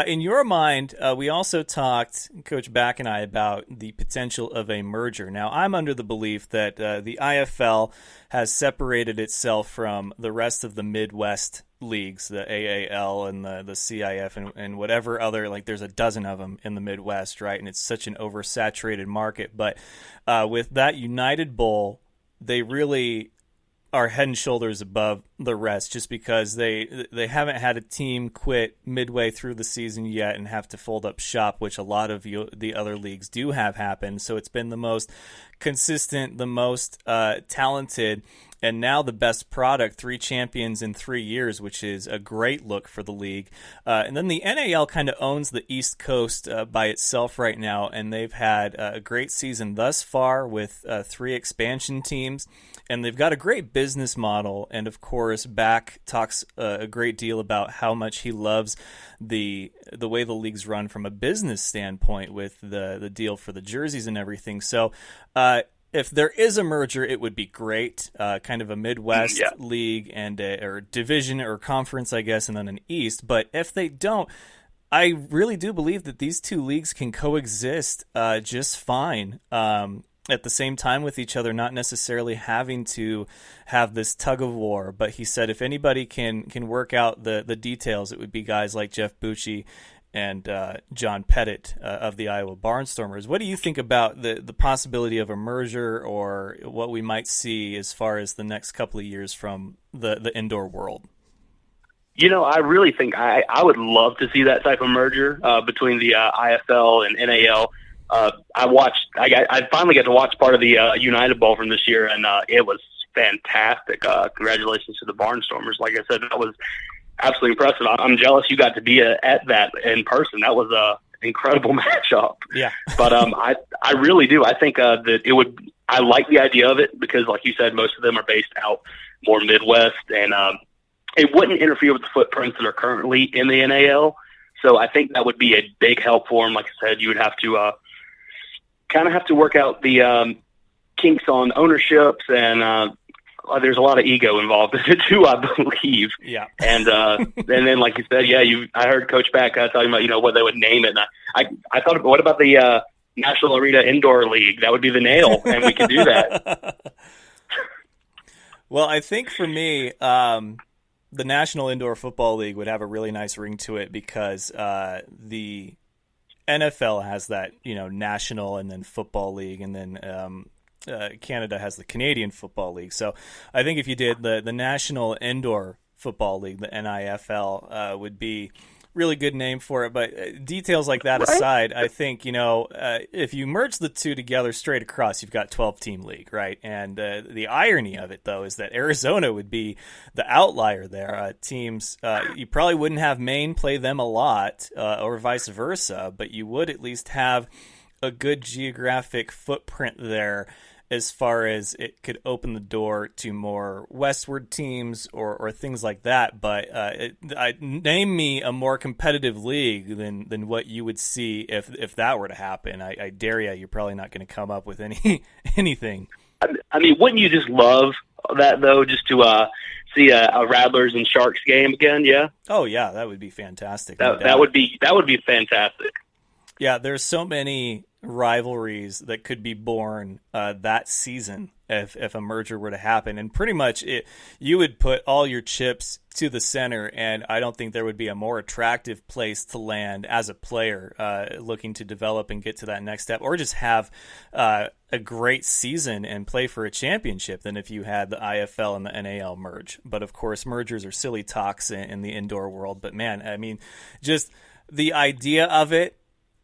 In your mind, we also talked, Coach Back and I, about the potential of a merger. Now, I'm under the belief that the IFL has separated itself from the rest of the Midwest leagues, the AAL and the CIF and whatever other, like there's a dozen of them in the Midwest, right? And it's such an oversaturated market. But with that United Bowl, they really are head and shoulders above the rest, just because they haven't had a team quit midway through the season yet and have to fold up shop, which a lot of the other leagues do have happen. So it's been the most consistent, the most talented, and now the best product, 3 champions in 3 years, which is a great look for the league. And then the NAL kind of owns the East Coast by itself right now, and they've had a great season thus far with 3 expansion teams, and they've got a great business model. And of course, Back talks a great deal about how much he loves the way the league's run from a business standpoint with the deal for the jerseys and everything. So if there is a merger, it would be great, kind of a Midwest league and or division or conference, I guess, and then an East. But if they don't, I really do believe that these two leagues can coexist just fine at the same time with each other, not necessarily having to have this tug of war. But he said if anybody can work out the details, it would be guys like Jeff Bucci and John Pettit of the Iowa Barnstormers. What do you think about the possibility of a merger, or what we might see as far as the next couple of years from the indoor world? I really think I would love to see that type of merger between the IFL and NAL. I finally got to watch part of the United Bowl from this year, and it was fantastic. Congratulations to the Barnstormers. Like I said, that was absolutely impressive. I'm jealous you got to be at that in person. That was a incredible matchup. Yeah. But I really do. I think that it would. I like the idea of it because, like you said, most of them are based out more Midwest, and it wouldn't interfere with the footprints that are currently in the NAL. So I think that would be a big help for them. Like I said, you would have to kind of have to work out the kinks on ownerships, and there's a lot of ego involved in it too, I believe. Yeah. And then, like you said, I heard Coach Back talking about what they would name it, and I thought, what about the National Arena Indoor League? That would be the nail, and we could do that. Well, I think for me, the National Indoor Football League would have a really nice ring to it because the NFL has that, national and then football league, and then Canada has the Canadian Football League. So I think if you did the National Indoor Football League, the NIFL, would be really good name for it. But details like that aside, I think, if you merge the two together straight across, you've got 12-team league, right? And the irony of it, though, is that Arizona would be the outlier there. Teams, you probably wouldn't have Maine play them a lot or vice versa, but you would at least have a good geographic footprint there as far as it could open the door to more westward teams or things like that. But name me a more competitive league than what you would see if that were to happen. I dare you, you're probably not going to come up with anything. I mean, wouldn't you just love that, though, just to see a Rattlers and Sharks game again? Yeah. Oh yeah, that would be fantastic. That would be fantastic. Yeah, there's so many rivalries that could be born that season if a merger were to happen, and pretty much you would put all your chips to the center, and I don't think there would be a more attractive place to land as a player looking to develop and get to that next step, or just have a great season and play for a championship than if you had the IFL and the NAL merge. But of course, mergers are silly talks in the indoor world. But man, I mean, just the idea of it,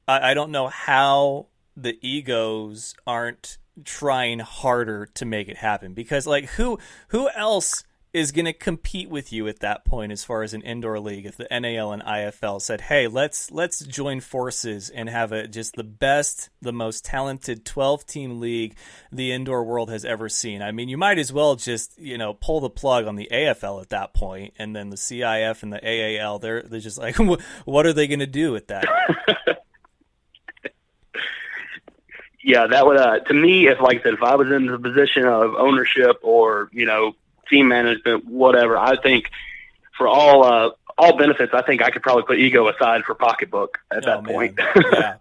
I don't know how the egos aren't trying harder to make it happen, because like who else is going to compete with you at that point as far as an indoor league if the NAL and IFL said, hey, let's join forces and have just the best, the most talented 12-team league the indoor world has ever seen. I mean, you might as well just, pull the plug on the AFL at that point, and then the CIF and the AAL, they're just like, what are they going to do with that? Yeah, that would, to me, if I was in the position of ownership or, team management, whatever, I think for all benefits, I think I could probably put ego aside for pocketbook at that point. Yeah.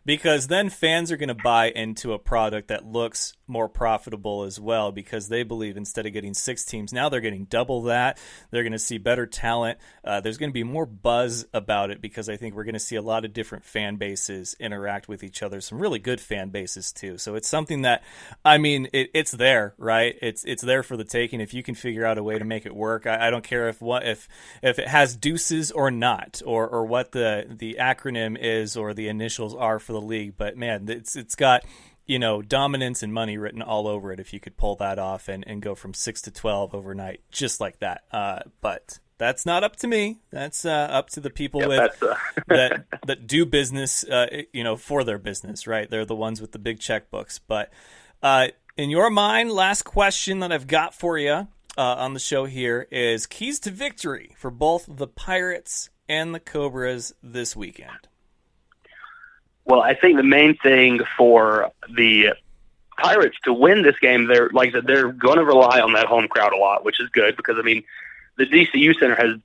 Because then fans are going to buy into a product that looks more profitable as well, because they believe instead of getting 6 teams, now they're getting double that. They're going to see better talent. There's going to be more buzz about it, because I think we're going to see a lot of different fan bases interact with each other, some really good fan bases too. So it's something that, I mean, it's there, right? It's there for the taking if you can figure out a way to make it work. I don't care if it has deuces or not, or what the acronym is or the initials are for the league, but man, it's got dominance and money written all over it if you could pull that off and go from 6 to 12 overnight just like that. But that's not up to me. That's up to the people that do business for their business, right? They're the ones with the big checkbooks. But in your mind, last question that I've got for you on the show here is keys to victory for both the Pirates and the Cobras this weekend. Well, I think the main thing for the Pirates to win this game, they're going to rely on that home crowd a lot, which is good because, I mean, the DCU Center has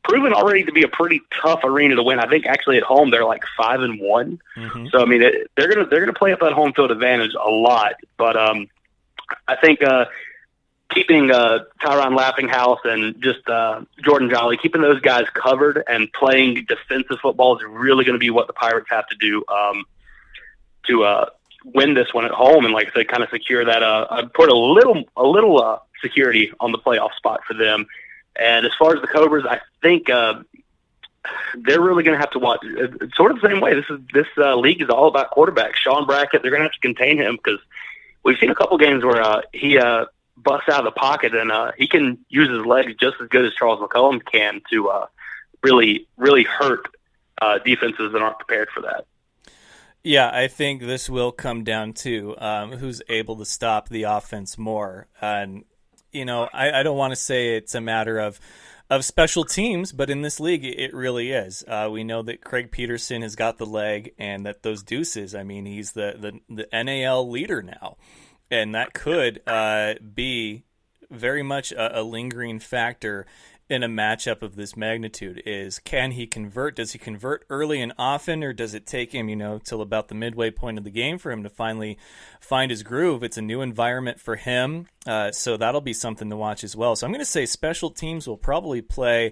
proven already to be a pretty tough arena to win. I think actually at home they're like 5-1. Mm-hmm. So I mean, they're gonna play up that home field advantage a lot. But I think keeping Tyron Lappinghouse and just Jordan Jolly, keeping those guys covered and playing defensive football is really going to be what the Pirates have to do to win this one at home, and like I said, kind of secure that. I'd put a little security on the playoff spot for them. And as far as the Cobras, I think they're really going to have to watch. Sort of the same way. This league is all about quarterbacks. Sean Brackett, they're going to have to contain him because we've seen a couple games where he busts out of the pocket, and he can use his legs just as good as Charles McCollum can to really, really hurt defenses that aren't prepared for that. Yeah, I think this will come down to who's able to stop the offense more. And, I don't want to say it's a matter of special teams, but in this league, it really is. We know that Craig Peterson has got the leg, and that those deuces, I mean, he's the NAL leader now. And that could be very much a lingering factor in a matchup of this magnitude is, can he convert? Does he convert early and often, or does it take him, till about the midway point of the game for him to finally find his groove? It's a new environment for him, so that'll be something to watch as well. So I'm going to say special teams will probably play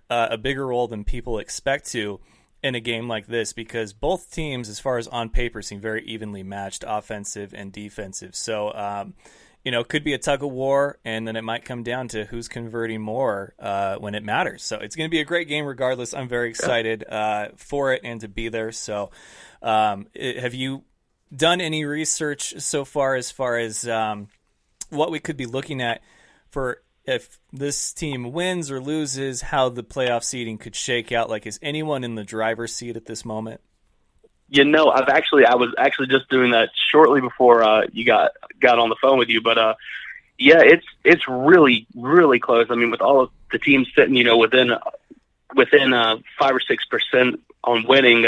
a bigger role than people expect to in a game like this, because both teams, as far as on paper, seem very evenly matched, offensive and defensive. So, could be a tug of war, and then it might come down to who's converting more when it matters. So it's going to be a great game regardless. I'm very excited for it and to be there. So have you done any research so far as what we could be looking at for if this team wins or loses, how the playoff seeding could shake out? Like, is anyone in the driver's seat at this moment? I was actually just doing that shortly before you got on the phone with you, but it's really, really close. I mean, with all of the teams sitting, within 5 or 6% on winning,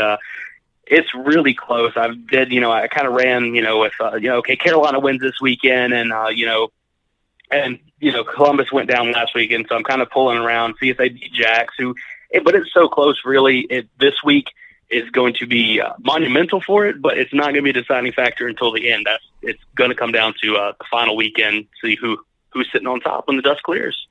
it's really close. I kind of ran, with okay, Carolina wins this weekend, and Columbus went down last weekend, so I'm kind of pulling around, see if they beat Jacks. But it's so close, really. This week is going to be monumental for it, but it's not going to be a deciding factor until the end. It's going to come down to the final weekend, see who's sitting on top when the dust clears.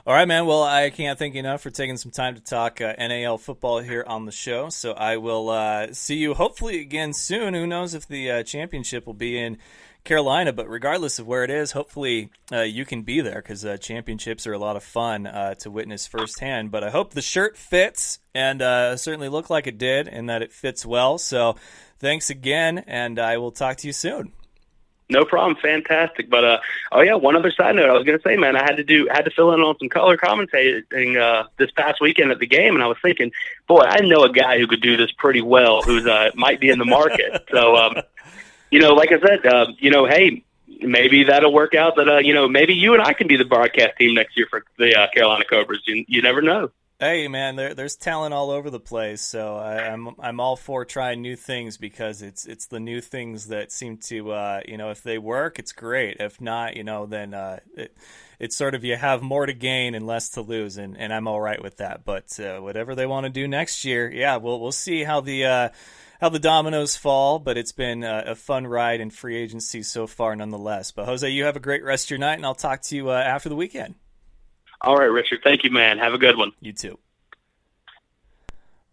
All right, man. Well, I can't thank you enough for taking some time to talk NAL football here on the show. So I will see you hopefully again soon. Who knows if the championship will be in Carolina, but regardless of where it is, hopefully you can be there, because championships are a lot of fun to witness firsthand. But I hope the shirt fits, and certainly looked like it did, and that it fits well. So thanks again, and I will talk to you soon. No problem. Fantastic. But one other side note I was going to say, man, I had to fill in on some color commentating this past weekend at the game, and I was thinking, boy, I know a guy who could do this pretty well, who's might be in the market. So like I said, hey, maybe that'll work out that, maybe you and I can be the broadcast team next year for the Carolina Cobras. You never know. Hey, man, there's talent all over the place, so I'm all for trying new things, because it's the new things that seem to, if they work, it's great. If not, then it's sort of, you have more to gain and less to lose, and I'm all right with that. But whatever they want to do next year, yeah, we'll see how the dominoes fall, but it's been a fun ride in free agency so far nonetheless. But Jose, you have a great rest of your night, and I'll talk to you after the weekend. All right, Richard. Thank you, man. Have a good one. You too.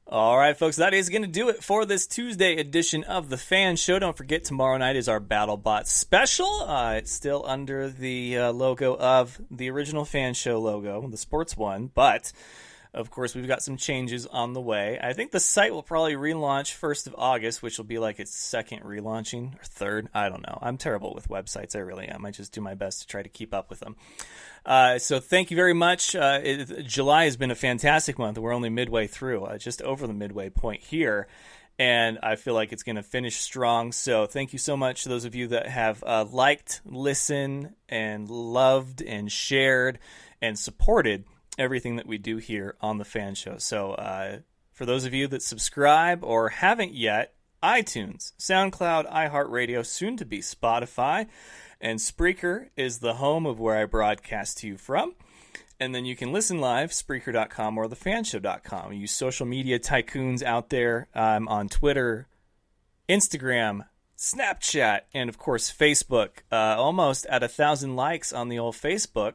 All right, folks, that is going to do it for this Tuesday edition of the Fan Show. Don't forget, tomorrow night is our BattleBot special. It's still under the logo of the original Fan Show logo, the sports one, but of course, we've got some changes on the way. I think the site will probably relaunch 1st of August, which will be like its second relaunching, or third. I don't know. I'm terrible with websites. I really am. I just do my best to try to keep up with them. So thank you very much. July has been a fantastic month. We're only midway through, just over the midway point here. And I feel like it's going to finish strong. So thank you so much to those of you that have liked, listened, and loved, and shared, and supported everything that we do here on the Fan Show. So for those of you that subscribe or haven't yet, iTunes, SoundCloud, iHeartRadio, soon to be Spotify, and Spreaker is the home of where I broadcast to you from. And then you can listen live, Spreaker.com or thefanshow.com. You social media tycoons out there, on Twitter, Instagram, Snapchat, and of course Facebook. Almost at 1,000 likes on the old Facebook.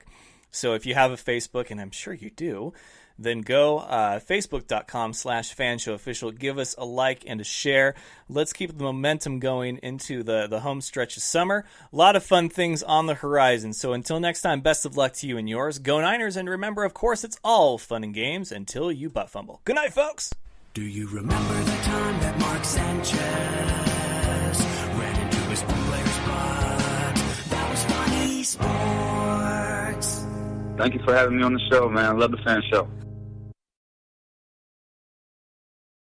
So if you have a Facebook, and I'm sure you do, then go facebook.com/fanshowofficial. Give us a like and a share. Let's keep the momentum going into the home stretch of summer. A lot of fun things on the horizon. So until next time, best of luck to you and yours. Go Niners, and remember, of course, it's all fun and games until you butt fumble. Good night, folks. Do you remember the time that Mark Sanchez ran into his player's butt? That was funny sports. Thank you for having me on the show, man. I love the Fan Show.